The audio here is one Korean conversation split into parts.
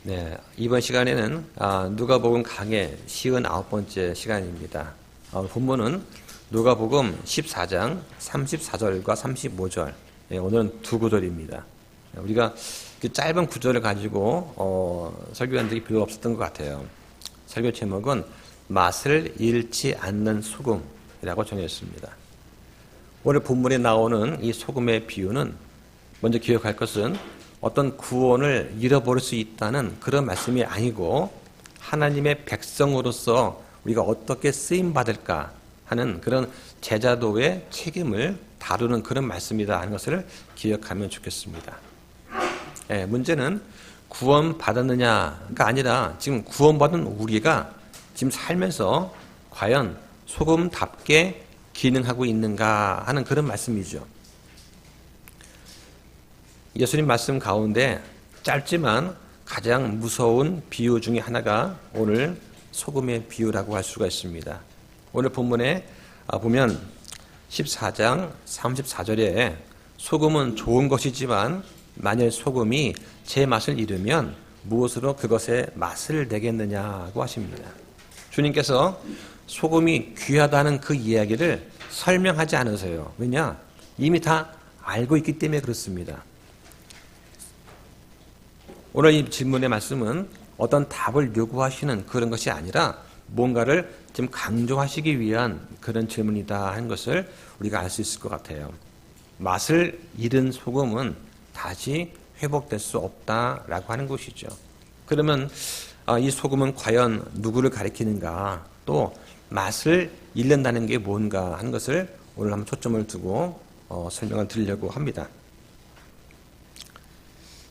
네, 이번 시간에는 누가복음 강해 59번째 시간입니다. 본문은 누가복음 14장 34절과 35절. 오늘은 두 구절입니다. 우리가 그 짧은 구절을 가지고 설교한 적이 별로 없었던 것 같아요. 설교 제목은 맛을 잃지 않는 소금이라고 정했습니다. 오늘 본문에 나오는 이 소금의 비유는 먼저 기억할 것은 어떤 구원을 잃어버릴 수 있다는 그런 말씀이 아니고 하나님의 백성으로서 우리가 어떻게 쓰임받을까 하는 그런 제자도의 책임을 다루는 그런 말씀이다 하는 것을 기억하면 좋겠습니다. 문제는 구원받았느냐가 아니라 지금 구원받은 우리가 지금 살면서 과연 소금답게 기능하고 있는가 하는 그런 말씀이죠. 예수님 말씀 가운데 짧지만 가장 무서운 비유 중에 하나가 오늘 소금의 비유라고 할 수가 있습니다. 오늘 본문에 보면 14장 34절에 소금은 좋은 것이지만 만일 소금이 제 맛을 잃으면 무엇으로 그것의 맛을 내겠느냐고 하십니다. 주님께서 소금이 귀하다는 그 이야기를 설명하지 않으세요. 왜냐? 이미 다 알고 있기 때문에 그렇습니다. 오늘 이 질문의 말씀은 어떤 답을 요구하시는 그런 것이 아니라 뭔가를 지금 강조하시기 위한 그런 질문이다 하는 것을 우리가 알 수 있을 것 같아요. 맛을 잃은 소금은 다시 회복될 수 없다라고 하는 것이죠. 그러면 이 소금은 과연 누구를 가리키는가, 또 맛을 잃는다는 게 뭔가 하는 것을 오늘 한번 초점을 두고 설명을 드리려고 합니다.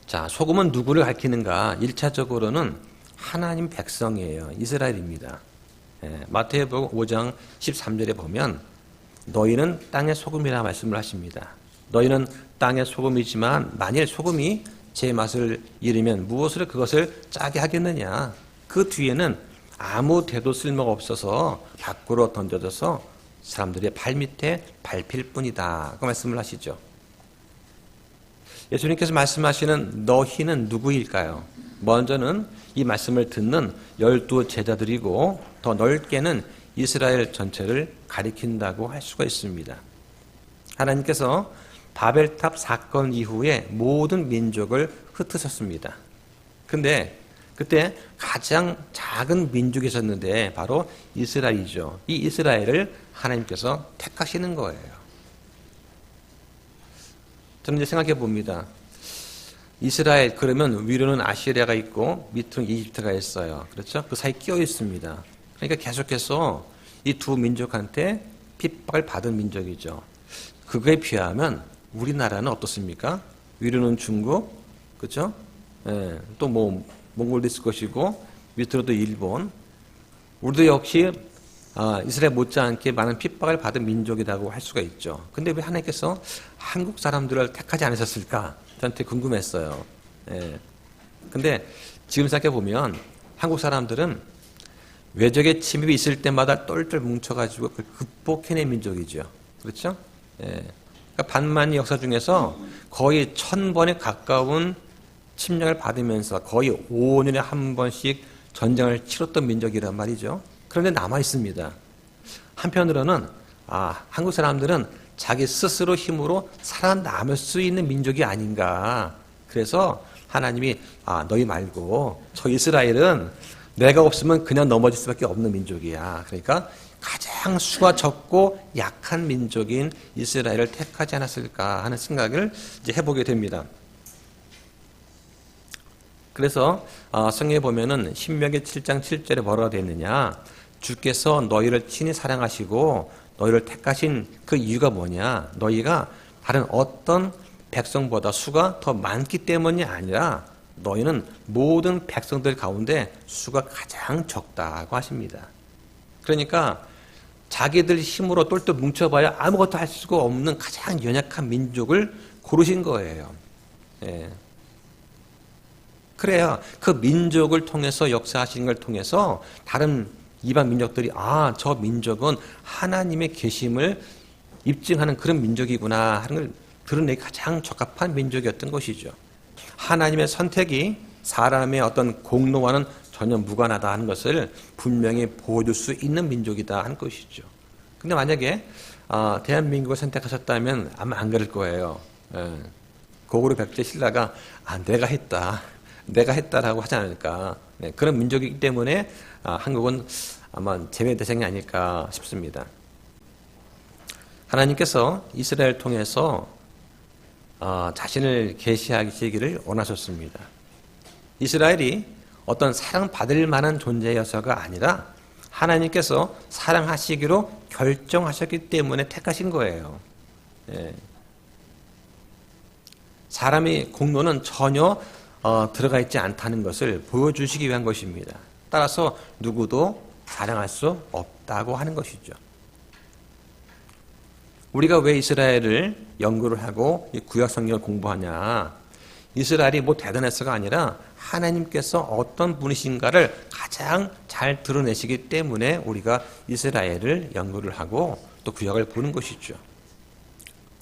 자, 소금은 누구를 가리키는가? 1차적으로는 하나님 백성이에요. 이스라엘입니다. 마태복음 5장 13절에 보면 너희는 땅의 소금이라 말씀을 하십니다. 너희는 땅의 소금이지만 만일 소금이 제 맛을 잃으면 무엇으로 그것을 짜게 하겠느냐? 그 뒤에는 아무 데도 쓸모가 없어서 밖으로 던져져서 사람들의 발밑에 밟힐 뿐이다. 그 말씀을 하시죠. 예수님께서 말씀하시는 너희는 누구일까요? 먼저는 이 말씀을 듣는 12 제자들이고 더 넓게는 이스라엘 전체를 가리킨다고 할 수가 있습니다. 하나님께서 바벨탑 사건 이후에 모든 민족을 흩으셨습니다. 근데 그때 가장 작은 민족이 있었는데 바로 이스라엘이죠. 이 이스라엘을 하나님께서 택하시는 거예요. 저는 이제 생각해 봅니다. 이스라엘, 그러면 위로는 아시리아가 있고 밑으로는 이집트가 있어요. 그렇죠? 그 사이 끼어 있습니다. 그러니까 계속해서 이 두 민족한테 핍박을 받은 민족이죠. 그거에 비하면 우리나라는 어떻습니까? 위로는 중국, 그렇죠? 또 뭐 몽골도 있을 것이고 밑으로도 일본. 우리도 역시 이스라엘 못지않게 많은 핍박을 받은 민족이라고 할 수가 있죠. 근데 왜 하나님께서 한국 사람들을 택하지 않으셨을까? 저한테 궁금했어요. 근데 지금 생각해 보면 한국 사람들은 외적의 침입이 있을 때마다 똘똘 뭉쳐가지고 그걸 극복해낸 민족이죠. 그렇죠? 그러니까 반만의 역사 중에서 거의 1000번에 가까운 침략을 받으면서 거의 5년에 한 번씩 전쟁을 치렀던 민족이란 말이죠. 그런데 남아 있습니다. 한편으로는 한국 사람들은 자기 스스로 힘으로 살아남을 수 있는 민족이 아닌가. 그래서 하나님이 너희 말고 저 이스라엘은 내가 없으면 그냥 넘어질 수밖에 없는 민족이야. 그러니까 가장 수가 적고 약한 민족인 이스라엘을 택하지 않았을까 하는 생각을 이제 해보게 됩니다. 그래서 성경에 보면은 신명기 7장 7절에 뭐라고 되어 있느냐? 주께서 너희를 친히 사랑하시고 너희를 택하신 그 이유가 뭐냐? 너희가 다른 어떤 백성보다 수가 더 많기 때문이 아니라 너희는 모든 백성들 가운데 수가 가장 적다고 하십니다. 그러니까 자기들 힘으로 똘똘 뭉쳐봐야 아무것도 할 수가 없는 가장 연약한 민족을 고르신 거예요. 그래야 그 민족을 통해서 역사하시는 걸 통해서 다른 이방 민족들이 저 민족은 하나님의 계심을 입증하는 그런 민족이구나 하는 걸 드러내기 가장 적합한 민족이었던 것이죠. 하나님의 선택이 사람의 어떤 공로와는 전혀 무관하다 하는 것을 분명히 보여줄 수 있는 민족이다 하는 것이죠. 근데 만약에 대한민국을 선택하셨다면 아마 안 그럴 거예요. 고구려 백제 신라가 내가 했다라고 하지 않을까. 네, 그런 민족이기 때문에 한국은 아마 제외 대상이 아닐까 싶습니다. 하나님께서 이스라엘 통해서 자신을 계시하시기를 원하셨습니다. 이스라엘이 어떤 사랑받을 만한 존재여서가 아니라 하나님께서 사랑하시기로 결정하셨기 때문에 택하신 거예요. 예. 사람의 공로는 전혀 들어가 있지 않다는 것을 보여주시기 위한 것입니다. 따라서 누구도 사랑할 수 없다고 하는 것이죠. 우리가 왜 이스라엘을 연구를 하고 이 구약 성경을 공부하냐? 이스라엘이 뭐 대단해서가 아니라 하나님께서 어떤 분이신가를 가장 잘 드러내시기 때문에 우리가 이스라엘을 연구를 하고 또 구약을 보는 것이죠.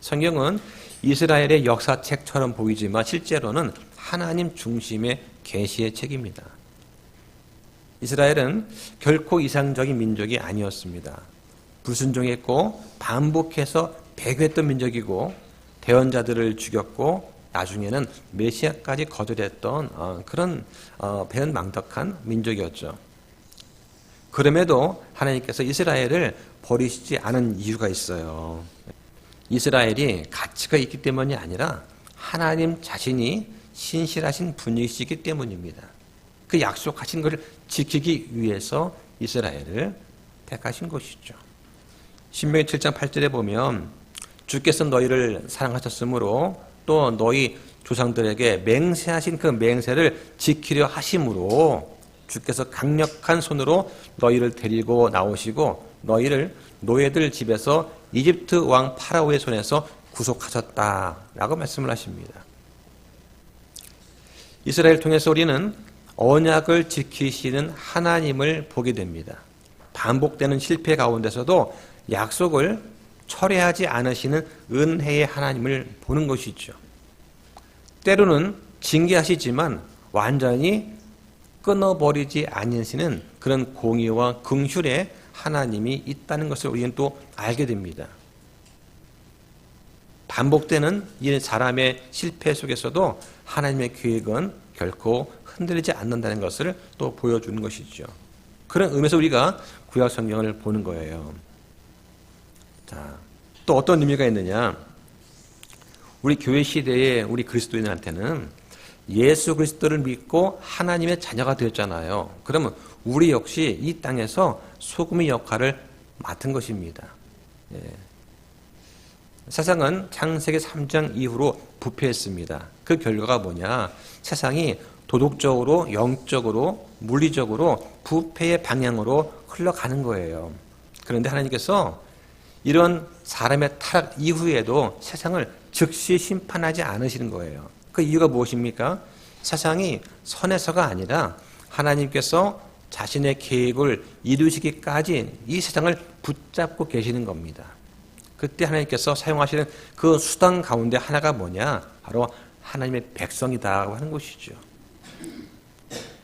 성경은 이스라엘의 역사책처럼 보이지만 실제로는 하나님 중심의 계시의 책입니다. 이스라엘은 결코 이상적인 민족이 아니었습니다. 불순종했고 반복해서 배교했던 민족이고 대언자들을 죽였고 나중에는 메시아까지 거절했던 그런 배은망덕한 민족이었죠. 그럼에도 하나님께서 이스라엘을 버리시지 않은 이유가 있어요. 이스라엘이 가치가 있기 때문이 아니라 하나님 자신이 신실하신 분이시기 때문입니다. 그 약속하신 것을 지키기 위해서 이스라엘을 택하신 것이죠. 신명기 7장 8절에 보면 주께서 너희를 사랑하셨으므로 또 너희 조상들에게 맹세하신 그 맹세를 지키려 하심으로 주께서 강력한 손으로 너희를 데리고 나오시고 너희를 노예들 집에서 이집트 왕 파라오의 손에서 구속하셨다라고 말씀을 하십니다. 이스라엘 통해서 우리는 언약을 지키시는 하나님을 보게 됩니다. 반복되는 실패 가운데서도 약속을 철회하지 않으시는 은혜의 하나님을 보는 것이죠. 때로는 징계하시지만 완전히 끊어버리지 않으시는 그런 공의와 긍휼의 하나님이 있다는 것을 우리는 또 알게 됩니다. 반복되는 이 사람의 실패 속에서도 하나님의 계획은 결코 흔들리지 않는다는 것을 또 보여주는 것이죠. 그런 의미에서 우리가 구약 성경을 보는 거예요. 자, 또 어떤 의미가 있느냐? 우리 교회 시대에 우리 그리스도인한테는 예수 그리스도를 믿고 하나님의 자녀가 되었잖아요. 그러면 우리 역시 이 땅에서 소금의 역할을 맡은 것입니다. 예. 세상은 창세기 3장 이후로 부패했습니다. 그 결과가 뭐냐? 세상이 도덕적으로, 영적으로, 물리적으로 부패의 방향으로 흘러가는 거예요. 그런데 하나님께서 이런 사람의 타락 이후에도 세상을 즉시 심판하지 않으시는 거예요. 그 이유가 무엇입니까? 세상이 선에서가 아니라 하나님께서 자신의 계획을 이루시기까지 이 세상을 붙잡고 계시는 겁니다. 그때 하나님께서 사용하시는 그 수단 가운데 하나가 뭐냐? 바로 하나님의 백성이다 하는 것이죠.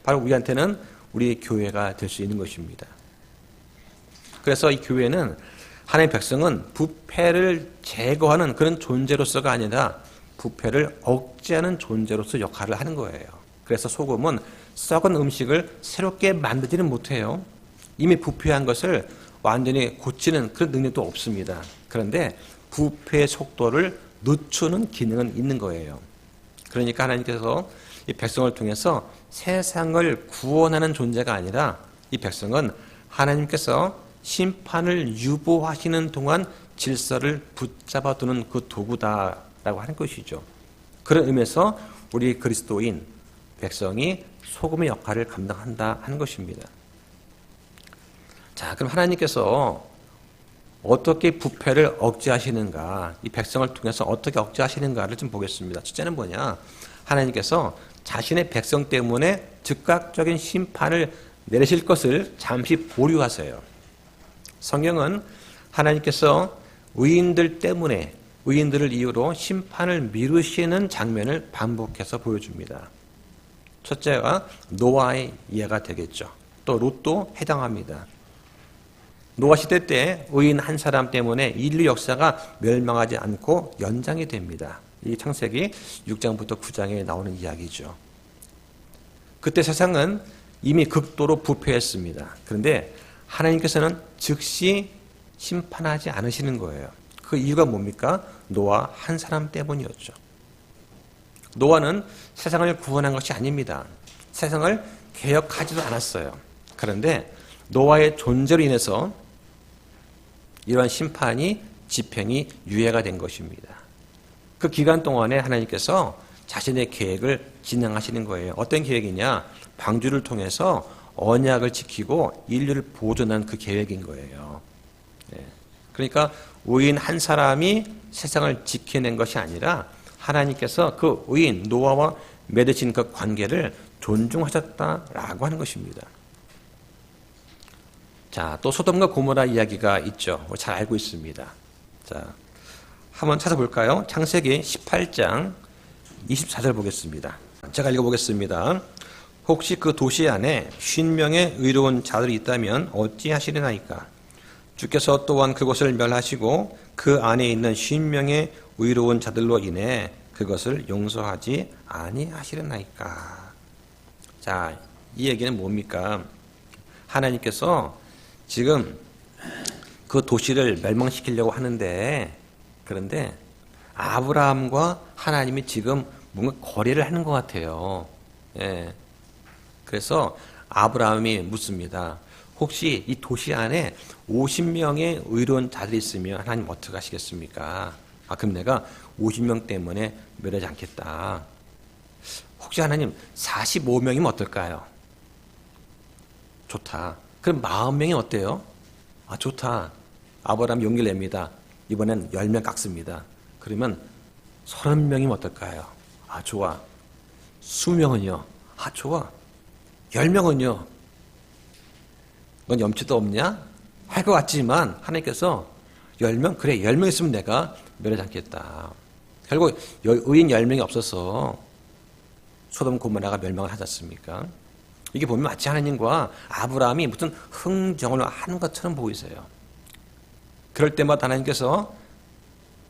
바로 우리한테는 우리 교회가 될 수 있는 것입니다. 그래서 이 교회는 하나님의 백성은 부패를 제거하는 그런 존재로서가 아니라 부패를 억제하는 존재로서 역할을 하는 거예요. 그래서 소금은 썩은 음식을 새롭게 만들지는 못해요. 이미 부패한 것을 완전히 고치는 그런 능력도 없습니다. 그런데 부패의 속도를 늦추는 기능은 있는 거예요. 그러니까 하나님께서 이 백성을 통해서 세상을 구원하는 존재가 아니라 이 백성은 하나님께서 심판을 유보하시는 동안 질서를 붙잡아두는 그 도구다라고 하는 것이죠. 그런 의미에서 우리 그리스도인 백성이 소금의 역할을 감당한다 하는 것입니다. 자, 그럼 하나님께서 어떻게 부패를 억제하시는가, 이 백성을 통해서 어떻게 억제하시는가를 좀 보겠습니다. 첫째는 뭐냐? 하나님께서 자신의 백성 때문에 즉각적인 심판을 내리실 것을 잠시 보류하세요. 성경은 하나님께서 의인들 때문에 의인들을 이유로 심판을 미루시는 장면을 반복해서 보여줍니다. 첫째가 노아의 예가 되겠죠. 또 롯도 해당합니다. 노아 시대 때 의인 한 사람 때문에 인류 역사가 멸망하지 않고 연장이 됩니다. 이 창세기 6장부터 9장에 나오는 이야기죠. 그때 세상은 이미 극도로 부패했습니다. 그런데 하나님께서는 즉시 심판하지 않으시는 거예요. 그 이유가 뭡니까? 노아 한 사람 때문이었죠. 노아는 세상을 구원한 것이 아닙니다. 세상을 개혁하지도 않았어요. 그런데 노아의 존재로 인해서 이러한 심판이 집행이 유예가 된 것입니다. 그 기간 동안에 하나님께서 자신의 계획을 진행하시는 거예요. 어떤 계획이냐? 방주를 통해서 언약을 지키고 인류를 보존한 그 계획인 거예요. 그러니까 의인 한 사람이 세상을 지켜낸 것이 아니라 하나님께서 그 의인 노아와 맺으신 그 관계를 존중하셨다라고 하는 것입니다. 자, 또 소돔과 고모라 이야기가 있죠. 잘 알고 있습니다. 자, 한번 찾아볼까요? 창세기 18장 24절 보겠습니다. 제가 읽어보겠습니다. 혹시 그 도시 안에 50명의 의로운 자들이 있다면 어찌하시려나이까? 주께서 또한 그곳을 멸하시고 그 안에 있는 50명의 의로운 자들로 인해 그것을 용서하지 아니하시려나이까? 자, 이 얘기는 뭡니까? 하나님께서 지금 그 도시를 멸망시키려고 하는데, 그런데 아브라함과 하나님이 지금 뭔가 거래를 하는 것 같아요. 예. 그래서 아브라함이 묻습니다. 혹시 이 도시 안에 50명의 의로운 자들이 있으면 하나님 어떻게 하시겠습니까? 그럼 내가 50명 때문에 멸하지 않겠다. 혹시 하나님 45명이면 어떨까요? 좋다. 그럼 40명이 어때요? 좋다. 아브라함 용기를 냅니다. 이번엔 10명 깎습니다. 그러면 30명이면 어떨까요? 좋아. 20명은요? 좋아. 10명은요? 넌 염치도 없냐? 할 것 같지만 하나님께서 10명? 그래, 10명 있으면 내가 멸하지 않겠다. 결국 의인 10명이 없어서 소돔 고모라가 멸망을 하지 않습니까? 이게 보면 마치 하나님과 아브라함이 무슨 흥정을 하는 것처럼 보이세요. 그럴 때마다 하나님께서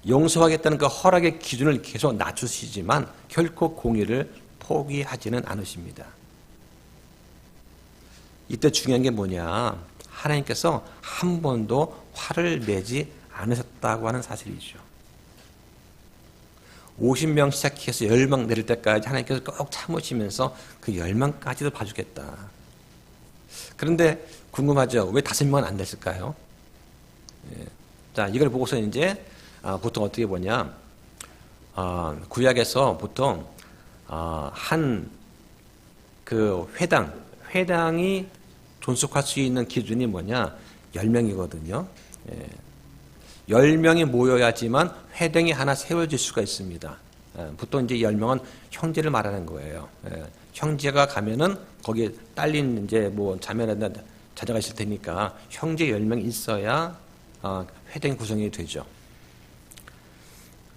용서하겠다는 그 허락의 기준을 계속 낮추시지만 결코 공의를 포기하지는 않으십니다. 이때 중요한 게 뭐냐? 하나님께서 한 번도 화를 내지 않으셨다고 하는 사실이죠. 50명 시작해서 10명 내릴 때까지 하나님께서 꼭 참으시면서 그 10명까지도 봐주겠다. 그런데 궁금하죠? 왜 5명은 안 됐을까요? 자, 이걸 보고서 이제 보통 어떻게 보냐? 구약에서 보통 한 그 회당이 존속할 수 있는 기준이 뭐냐? 10명이거든요. 10명이 모여야지만 회당이 하나 세워질 수가 있습니다. 보통 이제 10명은 형제를 말하는 거예요. 형제가 가면은 거기에 딸린 이제 뭐 자매나 자녀가 있을 테니까 형제 10명이 있어야 회당이 구성이 되죠.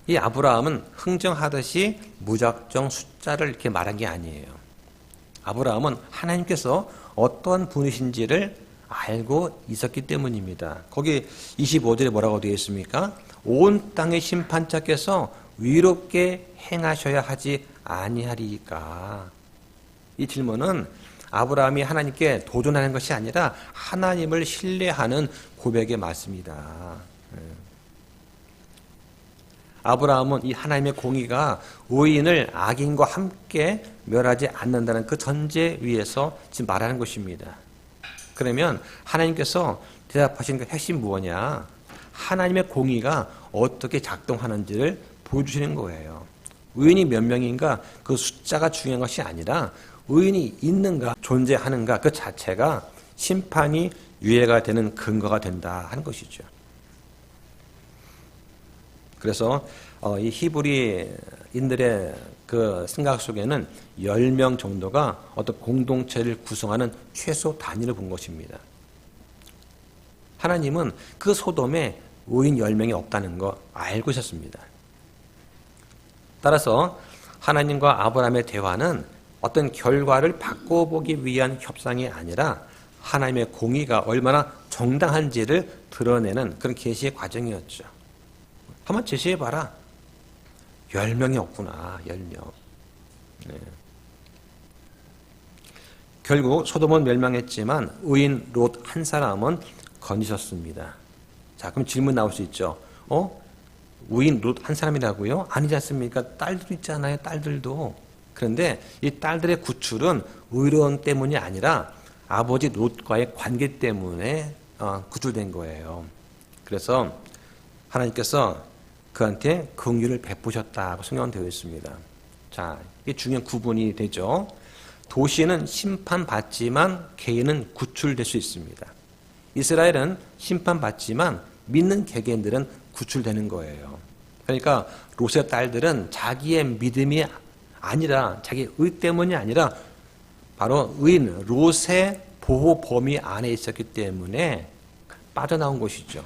이 아브라함은 흥정하듯이 무작정 숫자를 이렇게 말한 게 아니에요. 아브라함은 하나님께서 어떤 분이신지를 알고 있었기 때문입니다. 거기 25절에 뭐라고 되어 있습니까? 온 땅의 심판자께서 위롭게 행하셔야 하지 아니하리까. 이 질문은 아브라함이 하나님께 도전하는 것이 아니라 하나님을 신뢰하는 고백의 말씀이다. 아브라함은 이 하나님의 공의가 의인을 악인과 함께 멸하지 않는다는 그 전제 위에서 지금 말하는 것입니다. 그러면 하나님께서 대답하신 그 핵심 뭐냐? 하나님의 공의가 어떻게 작동하는지를 보여주시는 거예요. 의인이 몇 명인가 그 숫자가 중요한 것이 아니라 의인이 있는가 존재하는가 그 자체가 심판이 유예가 되는 근거가 된다 하는 것이죠. 그래서 이 히브리인들의 그 생각 속에는 10명 정도가 어떤 공동체를 구성하는 최소 단위를 본 것입니다. 하나님은 그 소돔에 의인 10명이 없다는 거 알고 있었습니다. 따라서 하나님과 아브라함의 대화는 어떤 결과를 바꿔보기 위한 협상이 아니라 하나님의 공의가 얼마나 정당한지를 드러내는 그런 계시의 과정이었죠. 한번 제시해봐라. 10명이 없구나. 10명. 네. 결국 소돔은 멸망했지만 의인 롯 한 사람은 건지셨습니다. 자, 그럼 질문 나올 수 있죠. 의인 롯 한 사람이라고요? 아니지 않습니까? 딸도 있잖아요. 딸들도. 그런데 이 딸들의 구출은 의로움 때문이 아니라 아버지 롯과의 관계 때문에 구출된 거예요. 그래서 하나님께서 그한테 긍휼을 베푸셨다고 성경은 되어 있습니다. 자, 이게 중요한 구분이 되죠. 도시는 심판받지만 개인은 구출될 수 있습니다. 이스라엘은 심판받지만 믿는 개개인들은 구출되는 거예요. 그러니까 롯의 딸들은 자기의 믿음이 아니라 자기 의 때문이 아니라 바로 의인 롯의 보호 범위 안에 있었기 때문에 빠져나온 것이죠.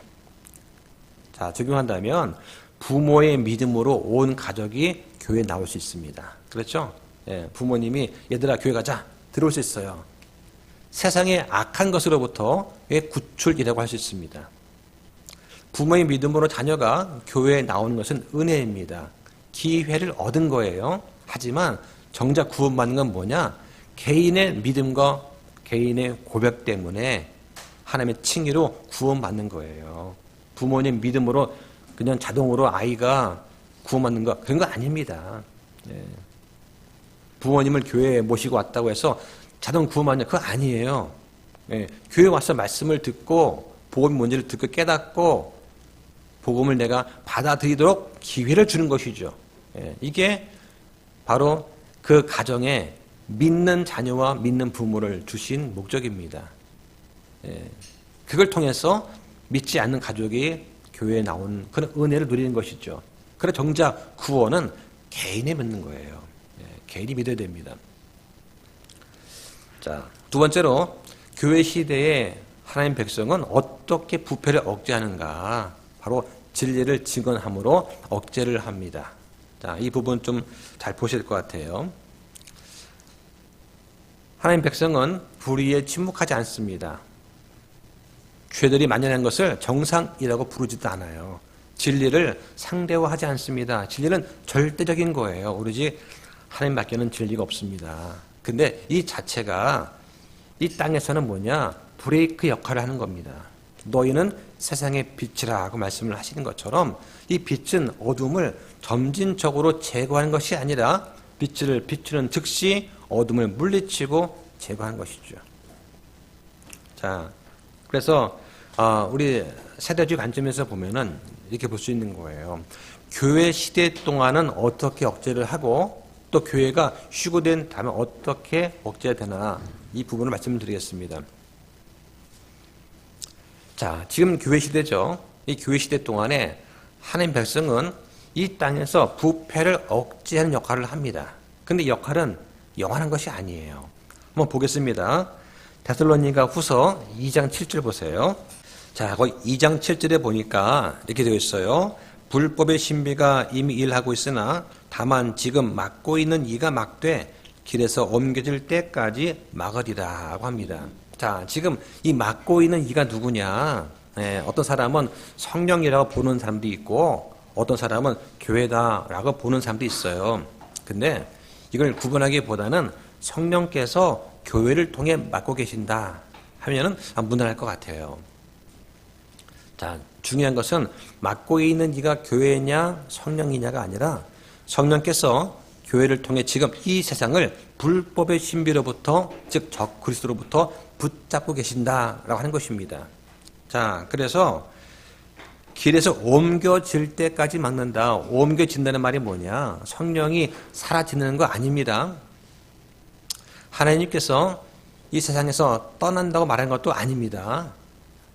자, 적용한다면 부모의 믿음으로 온 가족이 교회에 나올 수 있습니다. 그렇죠? 예, 부모님이 얘들아 교회 가자 들어올 수 있어요. 세상의 악한 것으로부터 구출이라고 할 수 있습니다. 부모의 믿음으로 자녀가 교회에 나오는 것은 은혜입니다. 기회를 얻은 거예요. 하지만 정작 구원받는 건 뭐냐? 개인의 믿음과 개인의 고백 때문에 하나님의 칭의로 구원받는 거예요. 부모님 믿음으로 그냥 자동으로 아이가 구원받는 거 그런 거 아닙니다. 예. 부모님을 교회에 모시고 왔다고 해서 자동 구원받는 그거 아니에요. 예. 교회 와서 말씀을 듣고 복음 문제를 듣고 깨닫고 복음을 내가 받아들이도록 기회를 주는 것이죠. 예. 이게 바로 그 가정에 믿는 자녀와 믿는 부모를 주신 목적입니다. 예. 그걸 통해서 믿지 않는 가족이 교회에 나온 그런 은혜를 누리는 것이죠. 그래서 정작 구원은 개인이 믿는 거예요. 예. 개인이 믿어야 됩니다. 자, 두 번째로 교회 시대에 하나님 백성은 어떻게 부패를 억제하는가? 바로 진리를 증언함으로 억제를 합니다. 자, 이 부분 좀 잘 보셔야 될 것 같아요. 하나님 백성은 불의에 침묵하지 않습니다. 죄들이 만연한 것을 정상이라고 부르지도 않아요. 진리를 상대화하지 않습니다. 진리는 절대적인 거예요. 오로지 하나님밖에는 진리가 없습니다. 근데 이 자체가 이 땅에서는 뭐냐? 브레이크 역할을 하는 겁니다. 너희는 세상의 빛이라고 말씀을 하시는 것처럼 이 빛은 어둠을 점진적으로 제거하는 것이 아니라 빛을 비추는 즉시 어둠을 물리치고 제거하는 것이죠. 자, 그래서 우리 세대주의 관점에서 보면은 이렇게 볼 수 있는 거예요. 교회 시대 동안은 어떻게 억제를 하고 또 교회가 쉬고 된 다음에 어떻게 억제가 되나 이 부분을 말씀드리겠습니다. 자, 지금 교회 시대죠. 이 교회 시대 동안에 하나님 백성은 이 땅에서 부패를 억제하는 역할을 합니다. 근데 역할은 영원한 것이 아니에요. 한번 보겠습니다. 데살로니가 후서 2장 7절 보세요. 자, 거기 2장 7절에 보니까 이렇게 되어 있어요. 불법의 신비가 이미 일하고 있으나 다만 지금 막고 있는 이가 막되 길에서 옮겨질 때까지 막으리라고 합니다. 자, 지금 이 막고 있는 이가 누구냐? 어떤 사람은 성령이라고 보는 사람도 있고 어떤 사람은 교회다라고 보는 사람도 있어요. 근데 이걸 구분하기보다는 성령께서 교회를 통해 맡고 계신다 하면은 무난할 것 같아요. 자, 중요한 것은 맡고 있는 이가 교회냐 성령이냐가 아니라 성령께서 교회를 통해 지금 이 세상을 불법의 신비로부터 즉 적그리스도로부터 붙잡고 계신다라고 하는 것입니다. 자, 그래서 길에서 옮겨질 때까지 막는다. 옮겨진다는 말이 뭐냐? 성령이 사라지는 거 아닙니다. 하나님께서 이 세상에서 떠난다고 말하는 것도 아닙니다.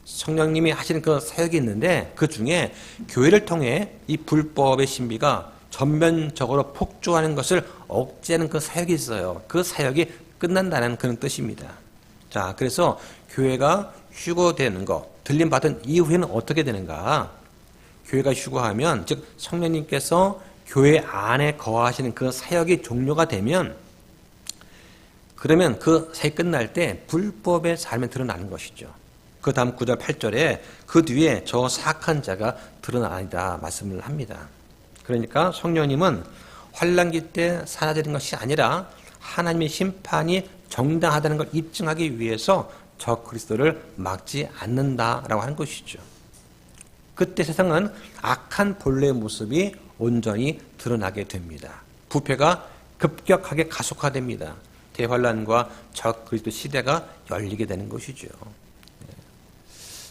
성령님이 하시는 그 사역이 있는데 그 중에 교회를 통해 이 불법의 신비가 전면적으로 폭주하는 것을 억제하는 그 사역이 있어요. 그 사역이 끝난다는 그런 뜻입니다. 자, 그래서 교회가 휴거되는 것, 들림받은 이후에는 어떻게 되는가? 교회가 휴거하면, 즉 성령님께서 교회 안에 거하시는 그 사역이 종료가 되면 그러면 그 사이 끝날 때 불법의 삶이 드러나는 것이죠. 그 다음 9절 8절에 그 뒤에 저 사악한 자가 드러나리다 말씀을 합니다. 그러니까 성령님은 환난기 때 사라지는 것이 아니라 하나님의 심판이 정당하다는 걸 입증하기 위해서 저 그리스도를 막지 않는다라고 하는 것이죠. 그때 세상은 악한 본래의 모습이 온전히 드러나게 됩니다. 부패가 급격하게 가속화됩니다. 대환란과 저 그리스도 시대가 열리게 되는 것이죠.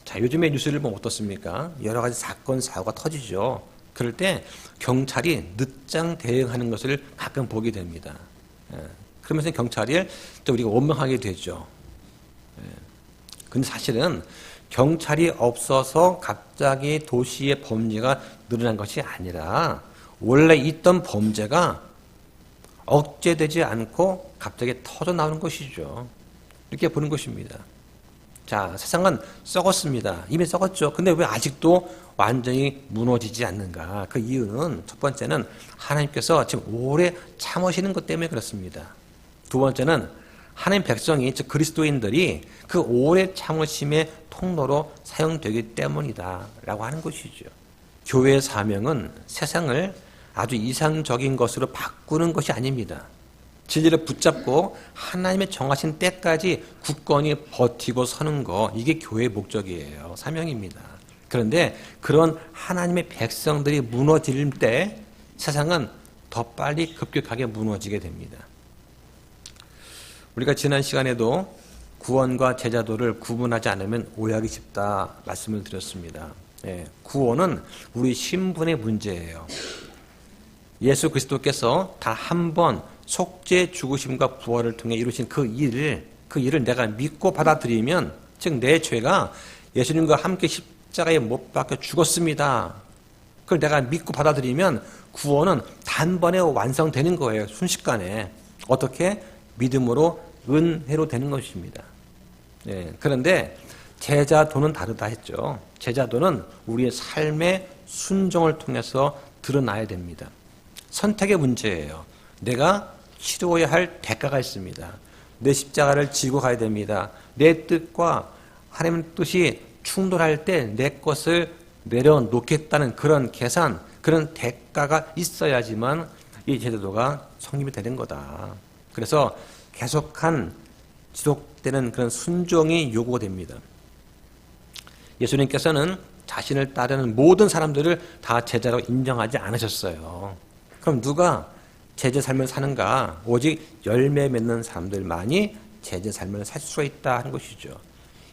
자, 요즘에 뉴스를 보면 어떻습니까? 여러 가지 사건, 사고가 터지죠. 그럴 때 경찰이 늦장 대응하는 것을 가끔 보게 됩니다. 그러면서 경찰을 또 우리가 원망하게 되죠. 근데 사실은 경찰이 없어서 갑자기 도시의 범죄가 늘어난 것이 아니라 원래 있던 범죄가 억제되지 않고 갑자기 터져 나오는 것이죠. 이렇게 보는 것입니다. 자, 세상은 썩었습니다. 이미 썩었죠. 근데 왜 아직도 완전히 무너지지 않는가? 그 이유는 첫 번째는 하나님께서 지금 오래 참으시는 것 때문에 그렇습니다. 두 번째는 하나님 백성이, 즉 그리스도인들이 그 오래 참으심의 통로로 사용되기 때문이다 라고 하는 것이죠. 교회의 사명은 세상을 아주 이상적인 것으로 바꾸는 것이 아닙니다. 진리를 붙잡고 하나님의 정하신 때까지 굳건히 버티고 서는 거, 이게 교회의 목적이에요. 사명입니다. 그런데 그런 하나님의 백성들이 무너질 때 세상은 더 빨리 급격하게 무너지게 됩니다. 우리가 지난 시간에도 구원과 제자도를 구분하지 않으면 오해하기 쉽다 말씀을 드렸습니다. 구원은 우리 신분의 문제예요. 예수 그리스도께서 단 한 번 속죄 죽으심과 부활을 통해 이루신 그 일을 내가 믿고 받아들이면, 즉 내 죄가 예수님과 함께 십자가에 못 박혀 죽었습니다. 그걸 내가 믿고 받아들이면 구원은 단번에 완성되는 거예요. 순식간에. 어떻게? 믿음으로 은혜로 되는 것입니다. 그런데 제자도는 다르다 했죠. 제자도는 우리의 삶의 순종을 통해서 드러나야 됩니다. 선택의 문제예요. 내가 치러야 할 대가가 있습니다. 내 십자가를 지고 가야 됩니다. 내 뜻과 하나님의 뜻이 충돌할 때 내 것을 내려놓겠다는 그런 계산, 그런 대가가 있어야지만 이 제자도가 성립이 되는 거다. 그래서 계속한 지속되는 그런 순종이 요구됩니다. 예수님께서는 자신을 따르는 모든 사람들을 다 제자로 인정하지 않으셨어요. 그럼 누가 제자 삶을 사는가? 오직 열매 맺는 사람들만이 제자 삶을 살 수가 있다 하는 것이죠.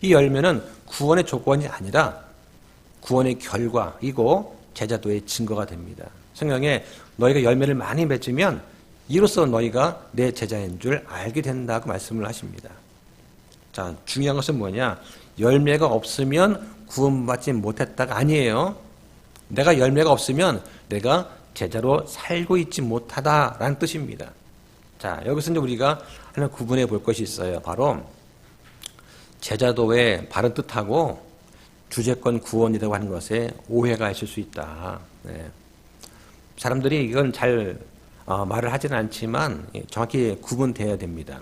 이 열매는 구원의 조건이 아니라 구원의 결과이고 제자도의 증거가 됩니다. 성경에 너희가 열매를 많이 맺으면 이로써 너희가 내 제자인 줄 알게 된다고 말씀을 하십니다. 자, 중요한 것은 뭐냐? 열매가 없으면 구원받지 못했다가 아니에요. 내가 열매가 없으면 내가 제자로 살고 있지 못하다라는 뜻입니다. 자, 여기서 이제 우리가 하나 구분해 볼 것이 있어요. 바로 제자도의 바른 뜻하고 주제권 구원이라고 하는 것에 오해가 있을 수 있다. 사람들이 이건 잘 말을 하지는 않지만 정확히 구분돼야 됩니다.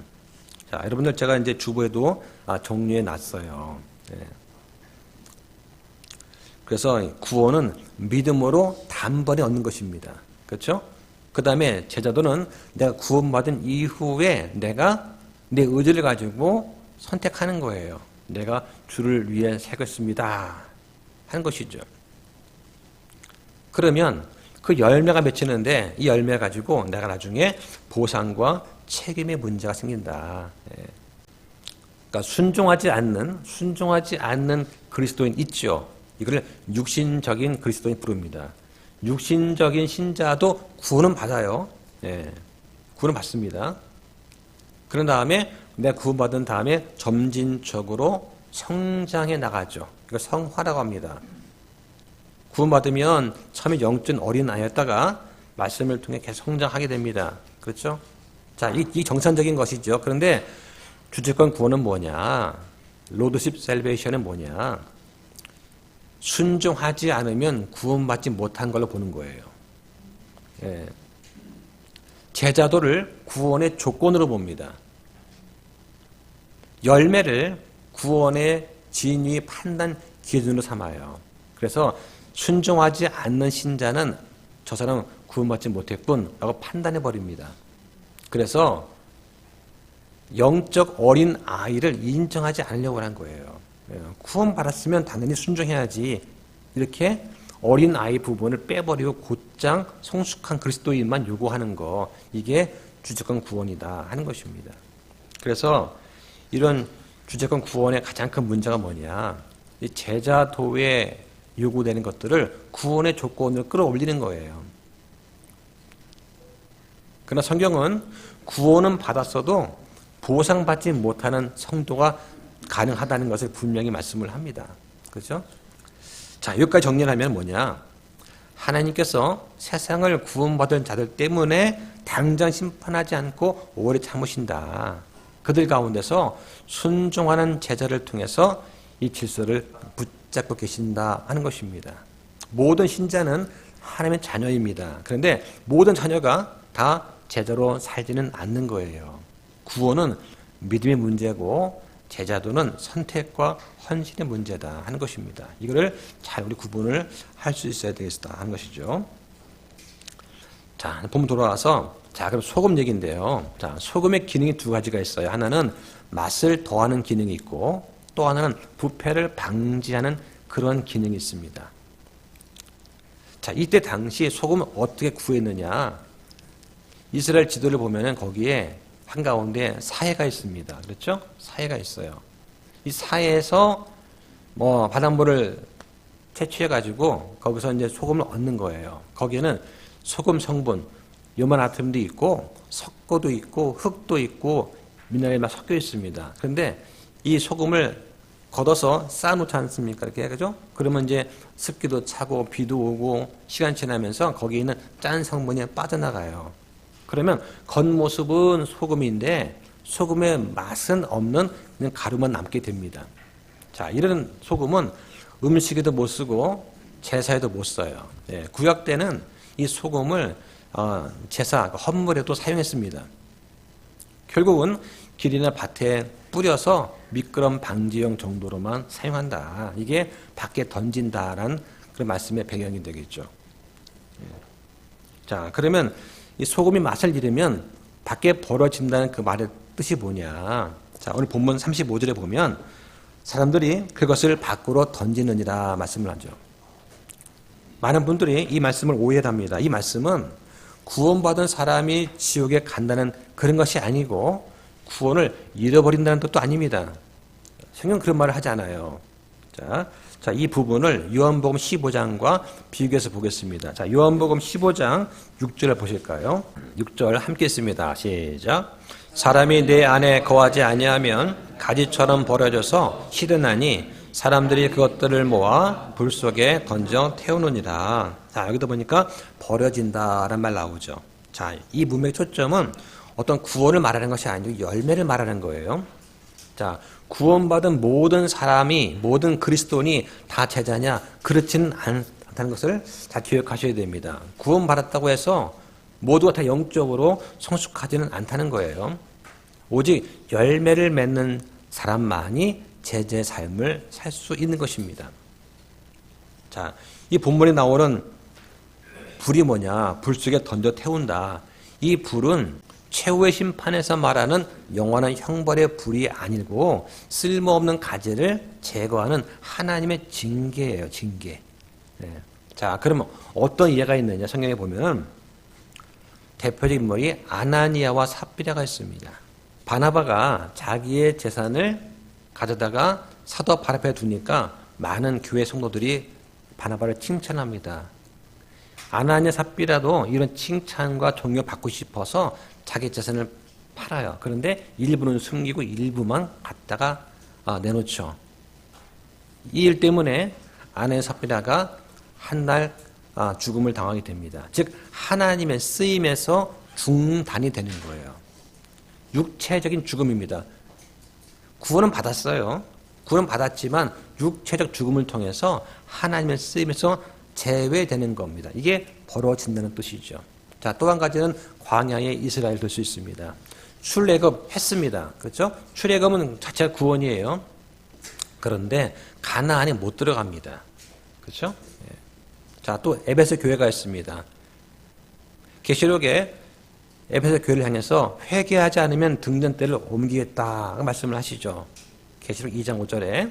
자, 여러분들 제가 이제 주보에도 정리해 놨어요. 그래서 구원은 믿음으로 단번에 얻는 것입니다. 그렇죠? 그 다음에 제자도는 내가 구원받은 이후에 내가 내 의지를 가지고 선택하는 거예요. 내가 주를 위해 살겠습니다 하는 것이죠. 그러면 그 열매가 맺히는데 이 열매 가지고 내가 나중에 보상과 책임의 문제가 생긴다. 그러니까 순종하지 않는 그리스도인 있죠. 이걸 육신적인 그리스도인 부릅니다. 육신적인 신자도 구원은 받아요. 구원은 받습니다. 그런 다음에 내가 구원받은 다음에 점진적으로 성장해 나가죠. 이걸 성화라고 합니다. 구원받으면 처음에 영적 어린아이였다가 말씀을 통해 계속 성장하게 됩니다. 그렇죠? 자, 이 정상적인 것이죠. 그런데 주제권 구원은 뭐냐? 로드십 셀베이션은 뭐냐? 순종하지 않으면 구원받지 못한 걸로 보는 거예요. 제자도를 구원의 조건으로 봅니다. 열매를 구원의 진위 판단 기준으로 삼아요. 그래서 순종하지 않는 신자는 저 사람은 구원받지 못했군 라고 판단해 버립니다. 그래서 영적 어린 아이를 인정하지 않으려고 한 거예요. 구원받았으면 당연히 순종해야지, 이렇게 어린 아이 부분을 빼버리고 곧장 성숙한 그리스도인만 요구하는 거, 이게 주제권 구원이다 하는 것입니다. 그래서 이런 주제권 구원의 가장 큰 문제가 뭐냐, 이 제자도에 요구되는 것들을 구원의 조건으로 끌어올리는 거예요. 그러나 성경은 구원은 받았어도 보상받지 못하는 성도가 가능하다는 것을 분명히 말씀을 합니다. 그렇죠? 자, 여기까지 정리를 하면 뭐냐, 하나님께서 세상을 구원받은 자들 때문에 당장 심판하지 않고 오래 참으신다. 그들 가운데서 순종하는 제자를 통해서 이 질서를 붙잡고 계신다 하는 것입니다. 모든 신자는 하나님의 자녀입니다. 그런데 모든 자녀가 다 제자로 살지는 않는 거예요. 구원은 믿음의 문제고 제자도는 선택과 헌신의 문제다 하는 것입니다. 이거를 잘 우리 구분을 할 수 있어야 되겠다 하는 것이죠. 자, 본문 돌아와서, 자, 그럼 소금 얘기인데요. 자, 소금의 기능이 두 가지가 있어요. 하나는 맛을 더하는 기능이 있고, 또 하나는 부패를 방지하는 그런 기능이 있습니다. 자, 이때 당시 소금을 어떻게 구했느냐? 이스라엘 지도를 보면은 거기에 한가운데 사해가 있습니다. 그렇죠? 사해가 있어요. 이 사해에서 바닷물을 채취해가지고 거기서 이제 소금을 얻는 거예요. 거기에는 소금 성분, 요만아톰도 있고, 석고도 있고, 흙도 있고, 미네랄이 막 섞여 있습니다. 그런데 이 소금을 걷어서 쌓아놓지 않습니까? 이렇게, 그죠? 그러면 이제 습기도 차고, 비도 오고, 시간 지나면서 거기에 있는 짠 성분이 빠져나가요. 그러면 겉모습은 소금인데 소금의 맛은 없는 그냥 가루만 남게 됩니다. 자, 이런 소금은 음식에도 못 쓰고 제사에도 못 써요. 예, 구약 때는 이 소금을 제사, 헌물에도 사용했습니다. 결국은 길이나 밭에 뿌려서 미끄럼 방지용 정도로만 사용한다. 이게 밖에 던진다라는 그런 말씀의 배경이 되겠죠. 예. 자, 그러면 이 소금이 맛을 잃으면 밖에 버려진다는 그 말의 뜻이 뭐냐. 자, 오늘 본문 35절에 보면 사람들이 그것을 밖으로 던지느니라 말씀을 하죠. 많은 분들이 이 말씀을 오해합니다. 이 말씀은 구원받은 사람이 지옥에 간다는 그런 것이 아니고 구원을 잃어버린다는 뜻도 아닙니다. 성경은 그런 말을 하지 않아요. 자, 이 부분을 요한복음 15장과 비교해서 보겠습니다. 자, 요한복음 15장 6절을 보실까요? 6절 함께 읽습니다. 시작. 사람이 내 안에 거하지 아니하면 가지처럼 버려져서 시드나니 사람들이 그것들을 모아 불 속에 던져 태우느니라. 자, 여기도 보니까 버려진다라는 말 나오죠. 자, 이 문맥의 초점은 어떤 구원을 말하는 것이 아니고 열매를 말하는 거예요. 자, 구원받은 모든 사람이, 모든 그리스도인이 다 제자냐? 그렇지는 않다는 것을 다 기억하셔야 됩니다. 구원받았다고 해서 모두가 다 영적으로 성숙하지는 않다는 거예요. 오직 열매를 맺는 사람만이 제자의 삶을 살 수 있는 것입니다. 자, 이 본문에 나오는 불이 뭐냐? 불 속에 던져 태운다. 이 불은 최후의 심판에서 말하는 영원한 형벌의 불이 아니고 쓸모없는 가지를 제거하는 하나님의 징계예요. 징계. 네. 자, 그러면 어떤 예가 있느냐? 성경에 보면 대표적인 인물이 아나니아와 삽비라가 있습니다. 바나바가 자기의 재산을 가져다가 사도 발 앞에 두니까 많은 교회 성도들이 바나바를 칭찬합니다. 아나니아 삽비라도 이런 칭찬과 존경 받고 싶어서 자기 재산을 팔아요. 그런데 일부는 숨기고 일부만 갖다가 내놓죠. 이 일 때문에 아나니아 삽비라가 한날 죽음을 당하게 됩니다. 즉 하나님의 쓰임에서 중단이 되는 거예요. 육체적인 죽음입니다. 구원은 받았어요. 구원 받았지만 육체적 죽음을 통해서 하나님의 쓰임에서 제외되는 겁니다. 이게 벌어진다는 뜻이죠. 자, 또 한 가지는 광야의 이스라엘 될 수 있습니다. 출애굽했습니다. 그렇죠? 출애굽은 자체가 구원이에요. 그런데 가나안에 못 들어갑니다. 그렇죠? 예. 자, 또 에베소 교회가 있습니다. 계시록에 에베소 교회를 향해서 회개하지 않으면 등잔대를 옮기겠다 말씀을 하시죠. 계시록 2장 5절에.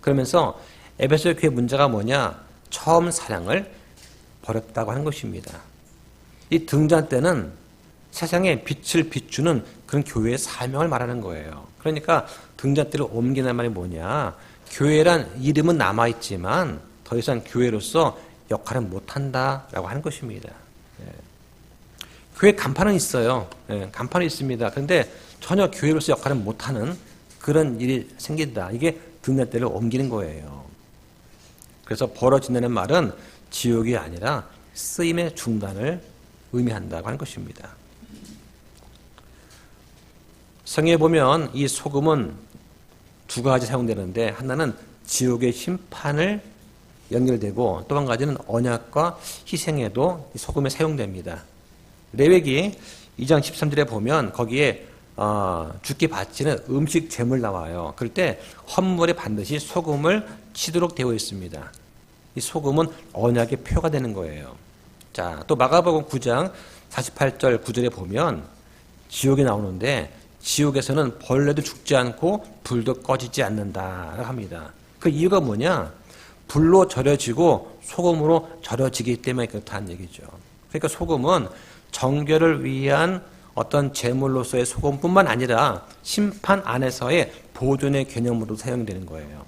그러면서 에베소 교회 문제가 뭐냐? 처음 사랑을 버렸다고 하는 것입니다. 이 등잔대는 세상에 빛을 비추는 그런 교회의 사명을 말하는 거예요. 그러니까 등잔대를 옮기는 말이 뭐냐? 교회란 이름은 남아있지만 더 이상 교회로서 역할은 못한다라고 하는 것입니다. 예. 교회 간판은 있어요. 예, 간판이 있습니다. 그런데 전혀 교회로서 역할은 못하는 그런 일이 생긴다. 이게 등잔대를 옮기는 거예요. 그래서 벌어진다는 말은 지옥이 아니라 쓰임의 중단을 의미한다고 하는 것입니다. 성경에 보면 이 소금은 두 가지 사용되는데 하나는 지옥의 심판을 연결되고 또 한 가지는 언약과 희생에도 소금이 사용됩니다. 레위기 2장 13절에 보면 거기에 죽기 바치는 음식 제물 나와요. 그럴 때 헌물에 반드시 소금을 치도록 되어 있습니다. 이 소금은 언약의 표가 되는 거예요. 자, 또 마가복음 9장 48절 9절에 보면 지옥이 나오는데 지옥에서는 벌레도 죽지 않고 불도 꺼지지 않는다라고 합니다. 그 이유가 뭐냐? 불로 절여지고 소금으로 절여지기 때문에 그렇다는 얘기죠. 그러니까 소금은 정결을 위한 어떤 제물로서의 소금뿐만 아니라 심판 안에서의 보존의 개념으로 사용되는 거예요.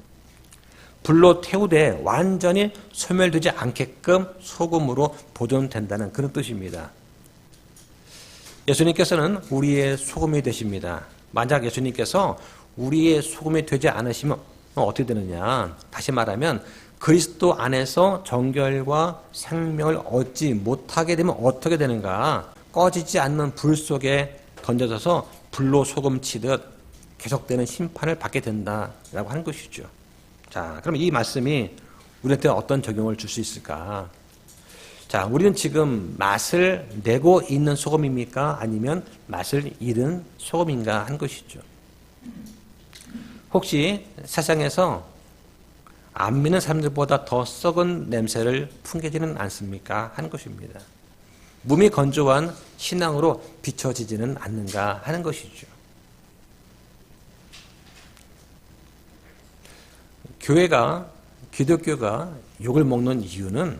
불로 태우되 완전히 소멸되지 않게끔 소금으로 보존된다는 그런 뜻입니다. 예수님께서는 우리의 소금이 되십니다. 만약 예수님께서 우리의 소금이 되지 않으시면 어떻게 되느냐? 다시 말하면 그리스도 안에서 정결과 생명을 얻지 못하게 되면 어떻게 되는가? 꺼지지 않는 불 속에 던져져서 불로 소금 치듯 계속되는 심판을 받게 된다라고 하는 것이죠. 자, 그럼 이 말씀이 우리한테 어떤 적용을 줄 수 있을까? 자, 우리는 지금 맛을 내고 있는 소금입니까? 아니면 맛을 잃은 소금인가 한 것이죠. 혹시 세상에서 안 믿는 사람들보다 더 썩은 냄새를 풍기지는 않습니까? 하는 것입니다. 몸이 건조한 신앙으로 비춰지지는 않는가 하는 것이죠. 기독교가 욕을 먹는 이유는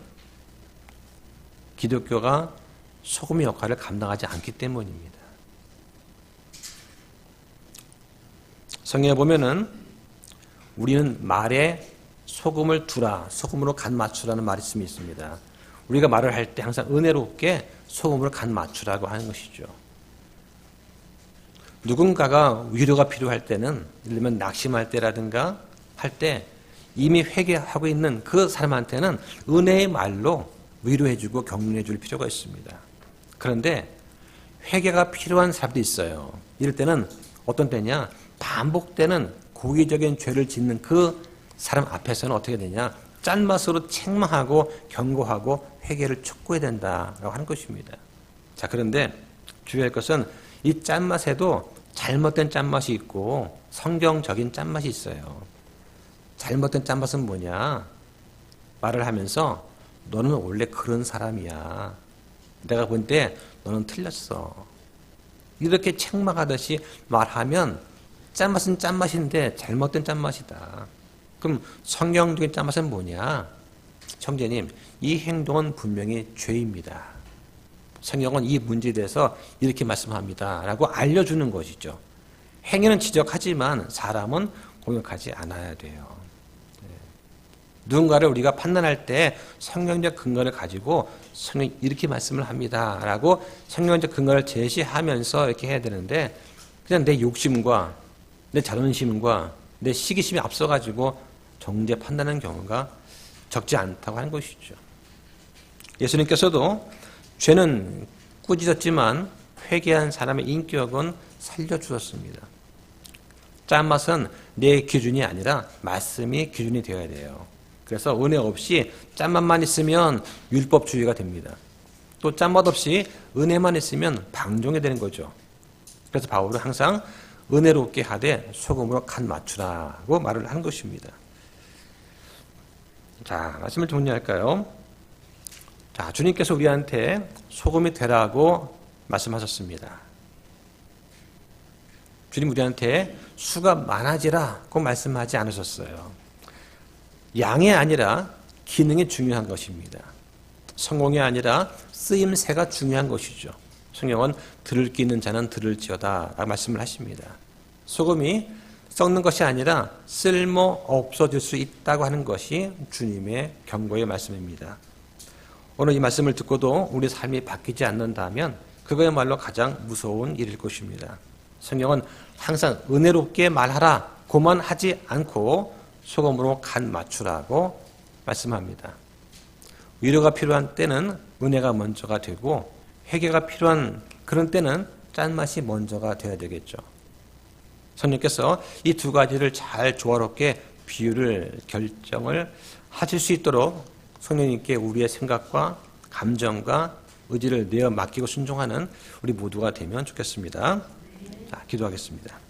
기독교가 소금의 역할을 감당하지 않기 때문입니다. 성경에 보면은 우리는 말에 소금을 두라, 소금으로 간 맞추라는 말씀이 있습니다. 우리가 말을 할 때 항상 은혜롭게 소금으로 간 맞추라고 하는 것이죠. 누군가가 위로가 필요할 때는 예를 들면 낙심할 때라든가 할 때 이미 회개하고 있는 그 사람한테는 은혜의 말로 위로해주고 격려해줄 필요가 있습니다. 그런데 회개가 필요한 사람도 있어요. 이럴 때는 어떤 때냐? 반복되는 고의적인 죄를 짓는 그 사람 앞에서는 어떻게 되냐? 짠맛으로 책망하고 경고하고 회개를 촉구해야 된다라고 하는 것입니다. 자, 그런데 주의할 것은 이 짠맛에도 잘못된 짠맛이 있고 성경적인 짠맛이 있어요. 잘못된 짠맛은 뭐냐? 말을 하면서 너는 원래 그런 사람이야. 내가 볼 때 너는 틀렸어. 이렇게 책망하듯이 말하면 짠맛은 짠맛인데 잘못된 짠맛이다. 그럼 성경적인 짠맛은 뭐냐? 형제님, 이 행동은 분명히 죄입니다. 성경은 이 문제에 대해서 이렇게 말씀합니다. 라고 알려주는 것이죠. 행위는 지적하지만 사람은 공격하지 않아야 돼요. 누군가를 우리가 판단할 때 성경적 근거를 가지고 성경이 이렇게 말씀을 합니다. 라고 성경적 근거를 제시하면서 이렇게 해야 되는데 그냥 내 욕심과 내 자존심과 내 시기심이 앞서가지고 정죄 판단하는 경우가 적지 않다고 하는 것이죠. 예수님께서도 죄는 꾸짖었지만 회개한 사람의 인격은 살려주셨습니다. 짠맛은 내 기준이 아니라 말씀이 기준이 되어야 돼요. 그래서 은혜 없이 짠맛만 있으면 율법주의가 됩니다. 또 짠맛 없이 은혜만 있으면 방종이 되는 거죠. 그래서 바울은 항상 은혜롭게 하되 소금으로 간 맞추라고 말을 하는 것입니다. 자, 말씀을 정리할까요? 자, 주님께서 우리한테 소금이 되라고 말씀하셨습니다. 주님 우리한테 수가 많아지라고 말씀하지 않으셨어요. 양이 아니라 기능이 중요한 것입니다. 성공이 아니라 쓰임새가 중요한 것이죠. 성경은 들을 귀 있는 자는 들을지어다 라고 말씀을 하십니다. 소금이 썩는 것이 아니라 쓸모 없어질 수 있다고 하는 것이 주님의 경고의 말씀입니다. 오늘 이 말씀을 듣고도 우리 삶이 바뀌지 않는다면 그거야말로 가장 무서운 일일 것입니다. 성경은 항상 은혜롭게 말하라 고만 하지 않고 소금으로 간 맞추라고 말씀합니다. 위로가 필요한 때는 은혜가 먼저가 되고 회개가 필요한 그런 때는 짠맛이 먼저가 되어야 되겠죠. 성령께서 이 두 가지를 잘 조화롭게 비율을 결정을 하실 수 있도록 성령님께 우리의 생각과 감정과 의지를 내어 맡기고 순종하는 우리 모두가 되면 좋겠습니다. 자, 기도하겠습니다.